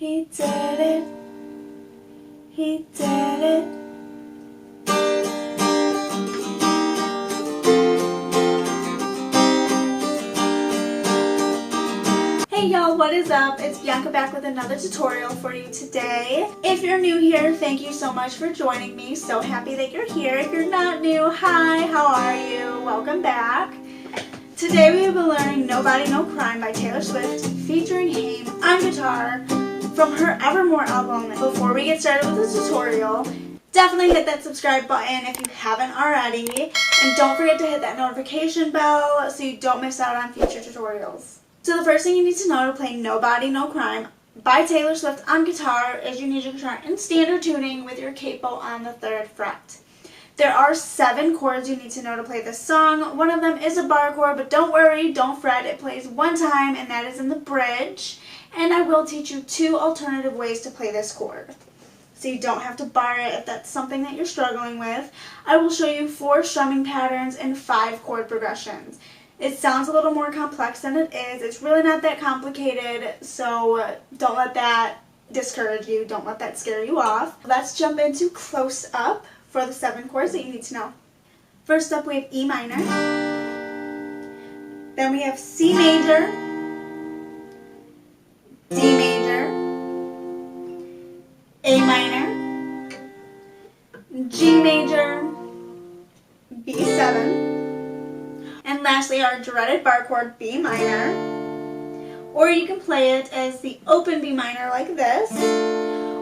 He did it. He did it. Hey y'all, what is up? It's Bianca back with another tutorial for you today. If you're new here, thank you so much for joining me. So happy that you're here. If you're not new, hi, how are you? Welcome back. Today we will be learning Nobody No Crime by Taylor Swift featuring Haim on guitar from her Evermore album. Before we get started with the tutorial, definitely hit that subscribe button if you haven't already, and don't forget to hit that notification bell so you don't miss out on future tutorials. So the first thing you need to know to play Nobody No Crime by Taylor Swift on guitar is you need your guitar in standard tuning with your capo on the 3rd fret. There are 7 chords you need to know to play this song. One of them is a bar chord, but don't worry, don't fret. It plays one time, and that is in the bridge. And I will teach you 2 alternative ways to play this chord, so you don't have to bar it if that's something that you're struggling with. I will show you 4 strumming patterns and 5 chord progressions. It sounds a little more complex than it is. It's really not that complicated, so don't let that discourage you. Don't let that scare you off. Let's jump into close up for the 7 chords that you need to know. First up, we have E minor. Then we have C major, D major, A minor, G major, B7, and lastly our dreaded bar chord B minor. Or you can play it as the open B minor like this,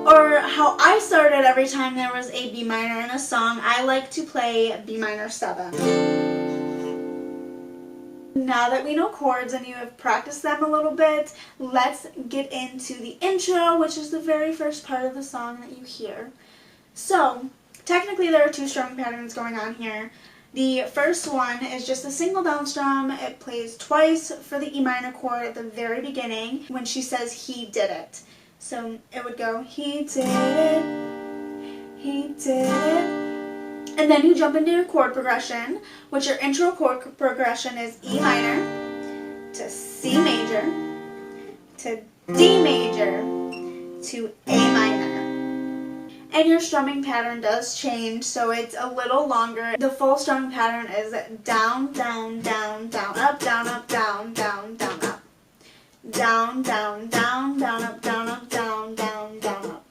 or how I started every time there was a B minor in a song. I like to play B minor 7. Now that we know chords and you have practiced them a little bit, let's get into the intro, which is the very first part of the song that you hear. So, technically there are 2 strumming patterns going on here. The first one is just a single down strum. It plays twice for the E minor chord at the very beginning when she says he did it. So it would go, he did it, he did it. And then you jump into your chord progression, which your intro chord progression is E minor to C major to D major to A minor. And your strumming pattern does change, so it's a little longer. The full strumming pattern is down, down, down, down, up, down, up, down, down, down, up. Down, down, down, down, up, down, up, down, down, down, up.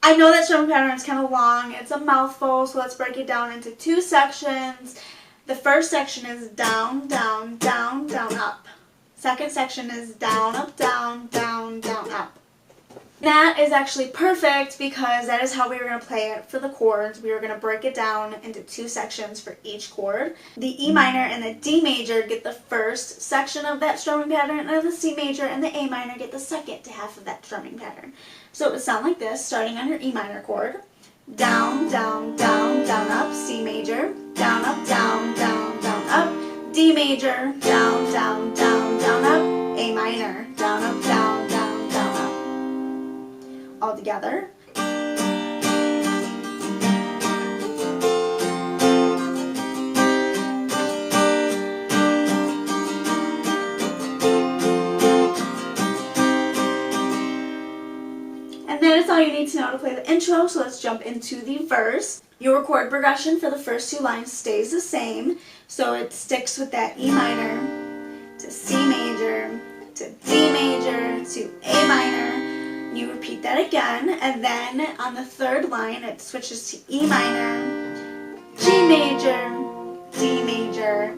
I know that strumming pattern is kind of long. It's a mouthful, so let's break it down into 2 sections. The first section is down, down, down, down, up. Second section is down, up, down, down, down, up. That is actually perfect because that is how we were going to play it for the chords. We were going to break it down into 2 sections for each chord. The E minor and the D major get the first section of that strumming pattern, and the C major and the A minor get the second half of that strumming pattern. So it would sound like this, starting on your E minor chord. Down, down, down, down, up, C major. Down, up, down, down, down, up. D major. Down, down, down, down, up. A minor. Down, up, down, down, down, up. All together. And that is all you need to know to play the intro, so let's jump into the verse. Your chord progression for the first 2 lines stays the same, so it sticks with that E minor to C major to D major to A minor. You repeat that again, and then on the 3rd line it switches to E minor, G major, D major,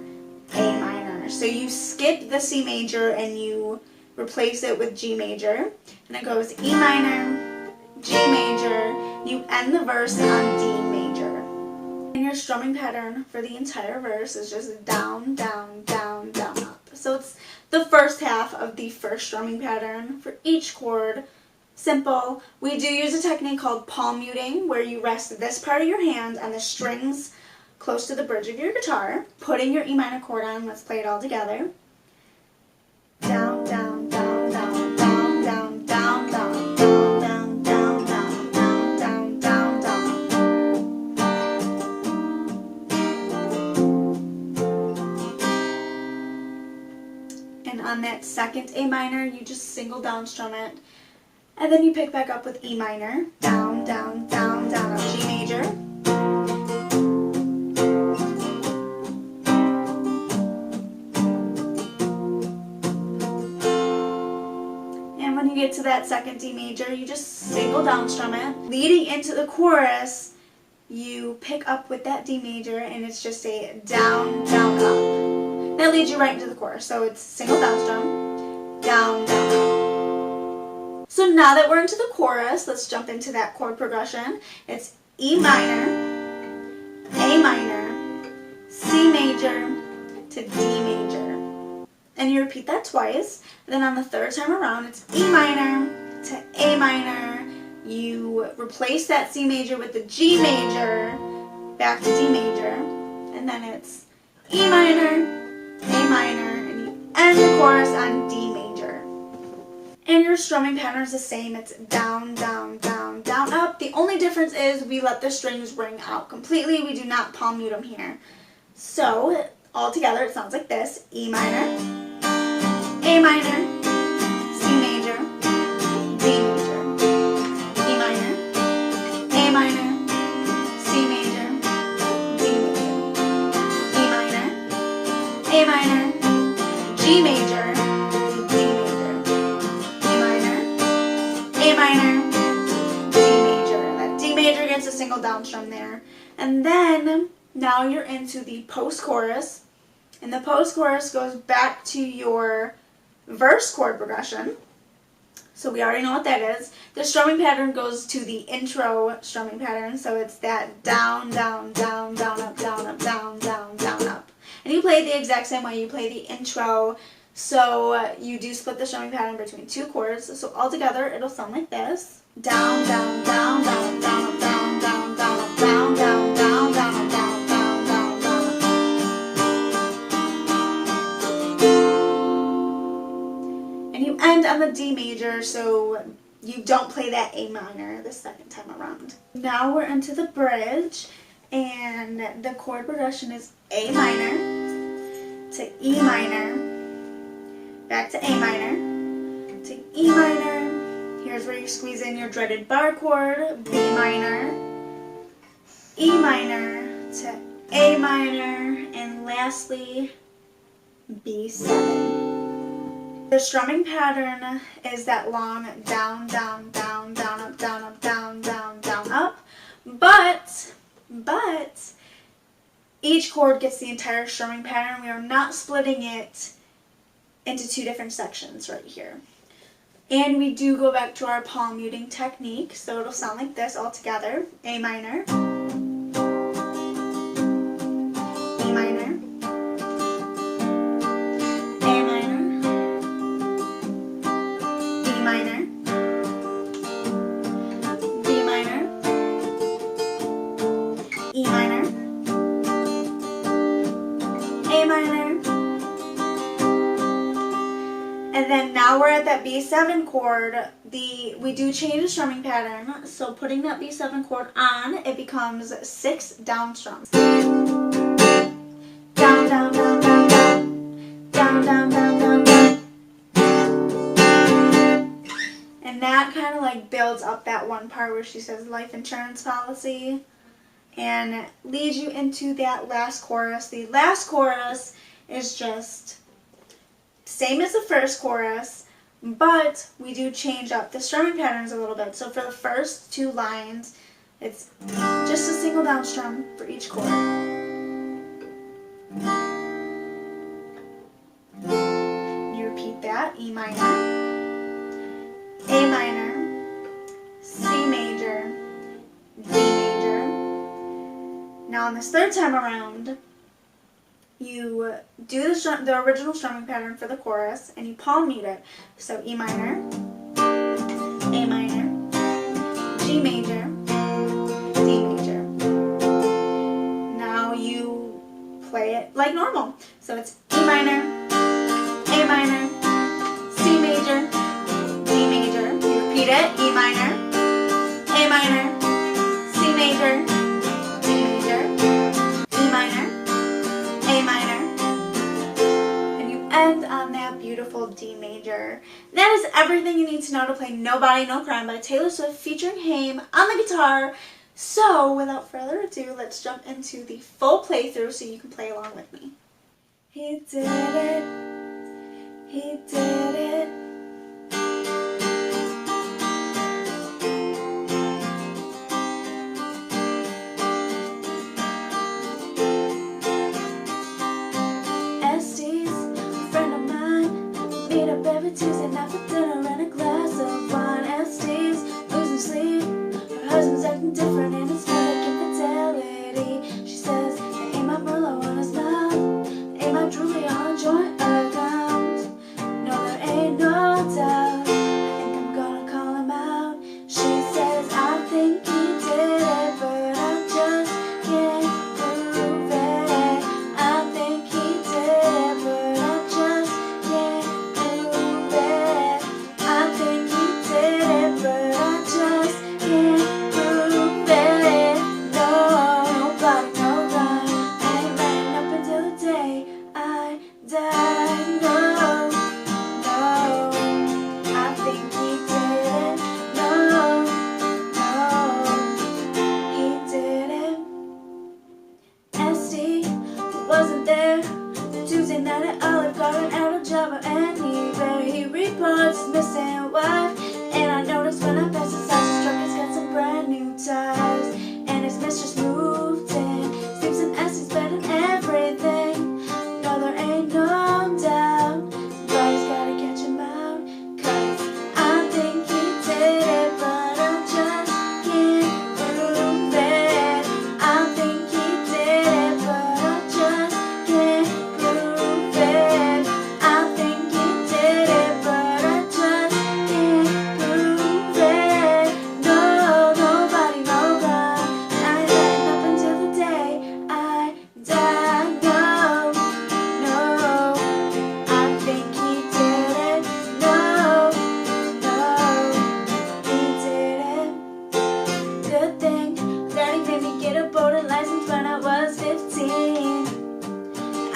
A minor. So you skip the C major and you replace it with G major, and it goes E minor, G major. You end the verse on D major. And your strumming pattern for the entire verse is just down, down, down, down, up. So it's the first half of the first strumming pattern for each chord. Simple. We do use a technique called palm muting, where you rest this part of your hand on the strings close to the bridge of your guitar, putting your E minor chord on. Let's play it all together. Down, down, down, down, down, down, down, down, down, down, down, down, down, down, down, And on that second A minor, you just single down strum it And then you pick back up with E minor, down, down, down, down, up, G major. And when you get to that second D major, you just single down strum it. Leading into the chorus, you pick up with that D major, and it's just a down, down, up. That leads you right into the chorus. So it's single down strum, down, down, up. So now that we're into the chorus, let's jump into that chord progression. It's E minor, A minor, C major to D major. And you repeat that twice. Then on the third time around, it's E minor to A minor. You replace that C major with the G major, back to D major. And then it's E minor, A minor, and you end the chorus on D major. And your strumming pattern is the same. It's down, down, down, down, up. The only difference is we let the strings ring out completely. We do not palm mute them here. So all together it sounds like this. E minor, A minor, C major, D major. E minor, A minor, C major, D major. E minor, A minor, G major, A minor, D major. That D major gets a single down strum there. And then now you're into the post-chorus. And the post-chorus goes back to your verse chord progression. So we already know what that is. The strumming pattern goes to the intro strumming pattern. So it's that down, down, down, down, up, down, up, down, down, down, up. And you play it the exact same way. You play the intro. So you do split the strumming pattern between two chords. So all together it'll sound like this. Down, down, down, down, down, down, down, down, down, down, down, down, down, down, down, down. And you end on the D major, so you don't play that A minor the second time around. Now we're into the bridge, and the chord progression is A minor to E minor, back to A minor, to E minor. Here's where you squeeze in your dreaded bar chord, B minor, E minor to A minor, and lastly, B7. The strumming pattern is that long down, down, down, down, up, down, up, down, down, down, up, but each chord gets the entire strumming pattern. We are not splitting it into two different sections right here. And we do go back to our palm muting technique, so it'll sound like this all together. A minor, E minor, A minor, E minor, B minor, E minor, A minor. And then now we're at that B7 chord. We do change the strumming pattern. So putting that B7 chord on, it becomes 6 down strums. Down, down, down, down, down. Down, down, down, down, down. And that kind of like builds up that one part where she says life insurance policy and leads you into that last chorus. The last chorus is just same as the first chorus, but we do change up the strumming patterns a little bit. So for the first 2 lines, it's just a single down strum for each chord. You repeat that, E minor, A minor, C major, D major. Now on this third time around, you do the original strumming pattern for the chorus, and you palm mute it. So E minor, A minor, G major, D major. Now you play it like normal. So it's E minor, A minor, C major, D major. You repeat it, E minor, A minor, C major, D major, E minor, A minor, and you end on that beautiful D major. That is everything you need to know to play Nobody No Crime by Taylor Swift featuring Haim on the guitar. So without further ado, let's jump into the full playthrough so you can play along with me. He did it. He did it. Every Tuesday night for dinner and a glass of wine. SD's losing sleep. Her husband's acting different and it's like infidelity. She says, there ain't my Merlot on his mouth. There ain't my Julie on a joint account. No, there ain't no doubt. I think I'm gonna call him out. She says, I think he did it, but I just can't prove it. I think he did it, but I just can't. Tuesday night at Olive Garden at a job or anywhere. He reports his missing wife, and I noticed when I passed his house, his truck has got some brand new tires, and his mistress moved in, sleeps in Essie's bed and everything. No, there ain't no doubt. Somebody's gotta catch him out, 'cause I think he did it, but I just can't prove it. I think he did it, but I just can't.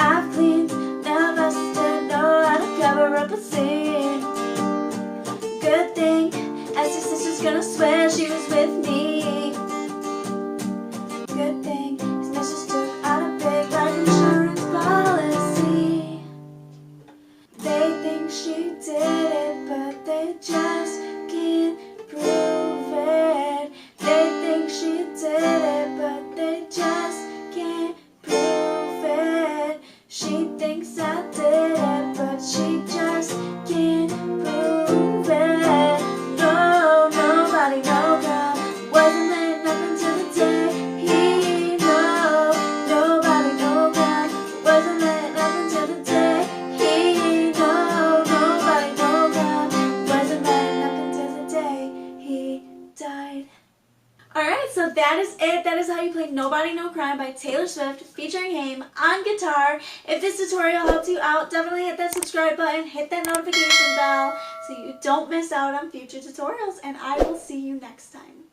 I've cleaned, now I still know how to cover up a sin. Good thing, as your sister's gonna swear she was with me. Good thing, his mistress took out a big life insurance policy. They think she did it, but they just can't prove it. They think she did it, but they just can't prove it. She thinks I did it, but she just can't prove it. No, nobody, no God, wasn't laying up until the day he know. Nobody, no God, wasn't laying up until the day he know. Nobody, no God, wasn't laying up until the day he died. Alright, so that is it. That is how you play Nobody No Crime by Taylor Swift featuring Haim on guitar. If this tutorial helped you out, definitely hit that subscribe button, hit that notification bell so you don't miss out on future tutorials, and I will see you next time.